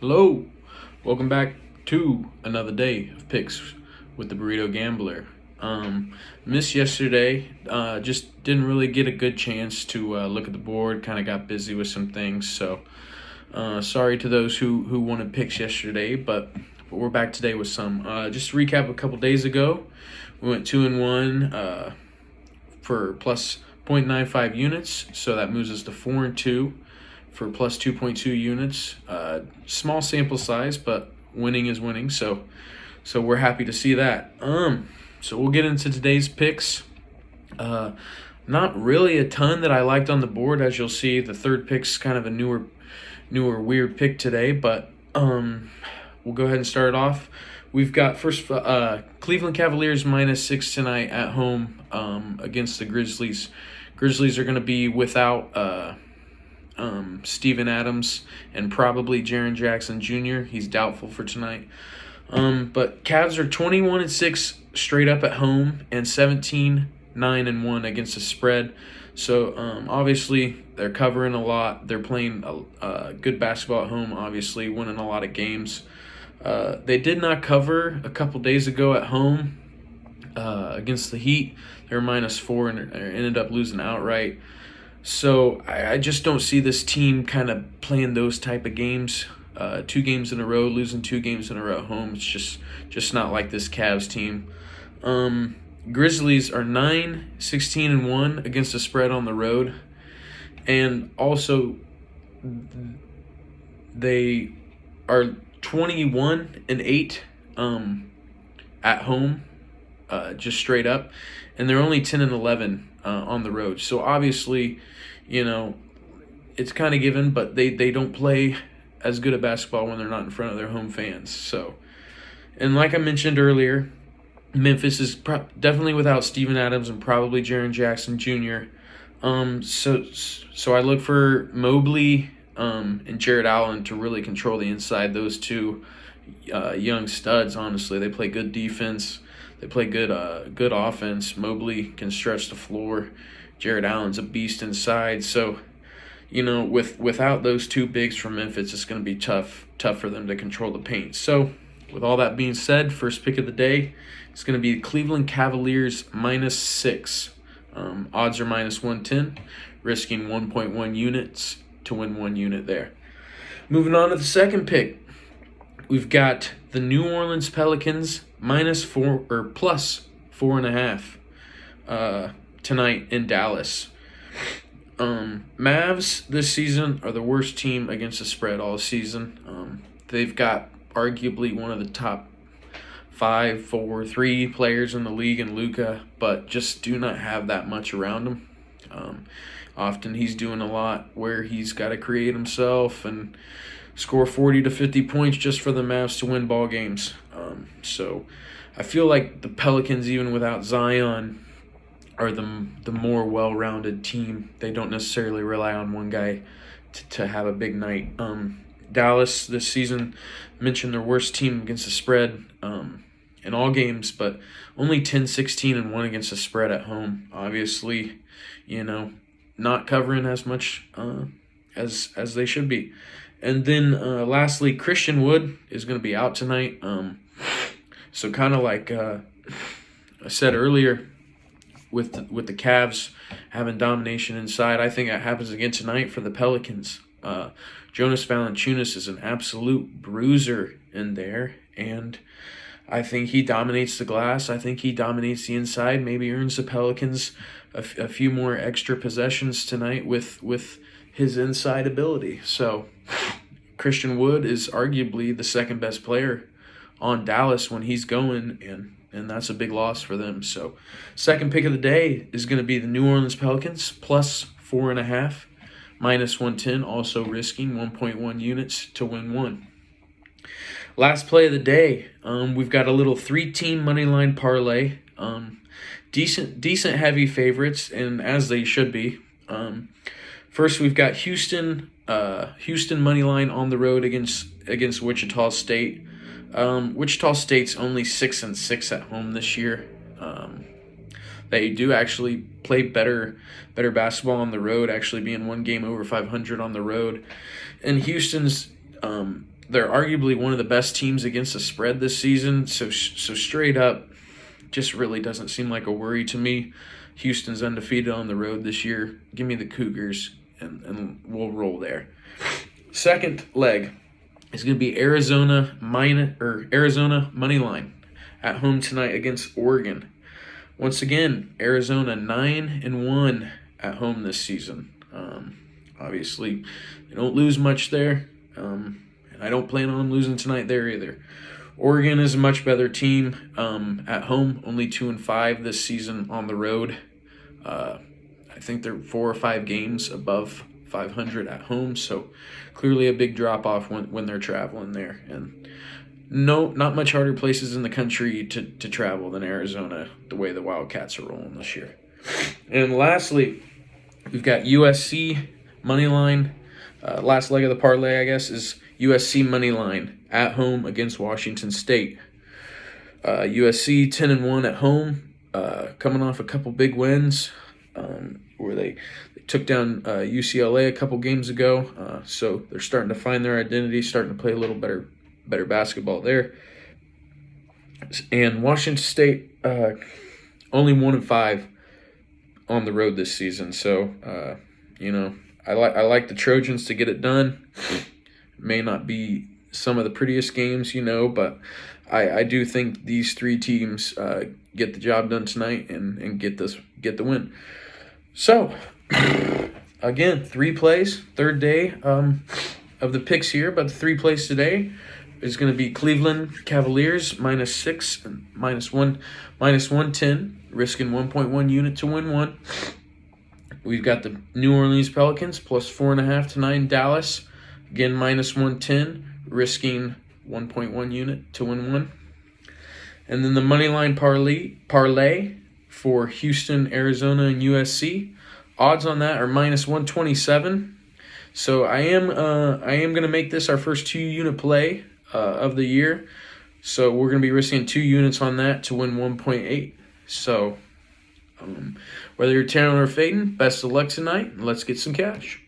Hello, welcome back to another day of picks with the Burrito Gambler. Missed yesterday, just didn't really get a good chance to look at the board. Kind of got busy with some things, so sorry to those who wanted picks yesterday, but we're back today with some. Just to recap, a couple days ago, we went 2-1 for plus 0.95 units, so that moves us to 4-2 for plus 2.2 units. Small sample size, but winning is winning, so we're happy to see that. So we'll get into today's picks. Not really a ton that I liked on the board. As you'll see, the third pick's kind of a newer weird pick today, but we'll go ahead and start it off. We've got first Cleveland Cavaliers -6 tonight at home against the Grizzlies. Grizzlies are going to be without Steven Adams and probably Jaren Jackson Jr. He's doubtful for tonight. But Cavs are 21-6 straight up at home and 17-9-1 against the spread. So obviously they're covering a lot. They're playing good basketball at home, obviously winning a lot of games. They did not cover a couple days ago at home against the Heat. They were -4 and ended up losing outright. So I just don't see this team kind of playing those type of games. 2 games in a row, losing 2 games in a row at home. It's just not like this Cavs team. Grizzlies are 9-16-1 against the spread on the road. And also they are 21-8 at home, just straight up. And they're only 10-11 on the road. So obviously, it's kind of given, but they don't play as good at basketball when they're not in front of their home fans. So, and like I mentioned earlier, Memphis is definitely without Steven Adams and probably Jaren Jackson Jr. So I look for Mobley and Jared Allen to really control the inside. Those two young studs, honestly, they play good defense. They play good offense. Mobley can stretch the floor. Jared Allen's a beast inside. So, without those two bigs from Memphis, it's going to be tough for them to control the paint. So, with all that being said, first pick of the day is going to be Cleveland Cavaliers -6. Odds are -110, risking 1.1 units to win 1 unit there. Moving on to the second pick, we've got the New Orleans Pelicans -4 or +4.5 tonight in Dallas. Mavs this season are the worst team against the spread all season. They've got arguably one of the top 5, 4, 3 players in the league in Luka, but just do not have that much around him. Often he's doing a lot where he's got to create himself and score 40 to 50 points just for the Mavs to win ball games. So I feel like the Pelicans, even without Zion, are the more well-rounded team. They don't necessarily rely on one guy to have a big night. Dallas this season, mentioned their worst team against the spread in all games, but only 10-16-1 against the spread at home. Obviously, not covering as much as they should be. And then lastly, Christian Wood is going to be out tonight. So kind of like I said earlier, with the Cavs having domination inside, I think that happens again tonight for the Pelicans. Jonas Valanciunas is an absolute bruiser in there, and I think he dominates the glass. I think he dominates the inside, maybe earns the Pelicans a few more extra possessions tonight with his inside ability. So Christian Wood is arguably the second best player on Dallas when he's going, and that's a big loss for them. So second pick of the day is going to be the New Orleans Pelicans +4.5, -110, also risking 1.1 units to win 1. Last play of the day, we've got a little 3-team money line parlay. Decent heavy favorites, and as they should be. First, we've got Houston money line on the road against Wichita State. Wichita State's only 6-6 at home this year. They do actually play better basketball on the road, actually being 1 game over 500 on the road. And Houston's they're arguably one of the best teams against the spread this season. So straight up, just really doesn't seem like a worry to me. Houston's undefeated on the road this year. Give me the Cougars, and we'll roll there. Second leg is going to be Arizona money line at home tonight against Oregon. Once again, Arizona 9-1 at home this season. Obviously, they don't lose much there, and I don't plan on them losing tonight there either. Oregon is a much better team at home, only 2-5 this season on the road. I think they're 4 or 5 games above 500 at home, so clearly a big drop-off when they're traveling there. And not much harder places in the country to travel than Arizona, the way the Wildcats are rolling this year. And lastly, we've got USC money line. Last leg of the parlay, I guess, is USC money line at home against Washington State. USC 10-1 at home, coming off a couple big wins where they took down UCLA a couple games ago. So they're starting to find their identity, starting to play a little better basketball there. And Washington State only 1-5 on the road this season. So I like the Trojans to get it done. May not be some of the prettiest games, but I do think these 3 teams get the job done tonight and get the win. So again, 3 plays, third day of the picks here, but the 3 plays today is going to be Cleveland Cavaliers -6 and -110, risking 1.1 unit to win 1. We've got the New Orleans Pelicans +4.5 to 9 Dallas, again -110, risking 1.1 unit to win 1. And then the moneyline parlay for Houston, Arizona, and USC. Odds on that are -127. So I am going to make this our first 2-unit play of the year. So we're going to be risking 2 units on that to win 1.8. So whether you're tailing or fading, best of luck tonight, and let's get some cash.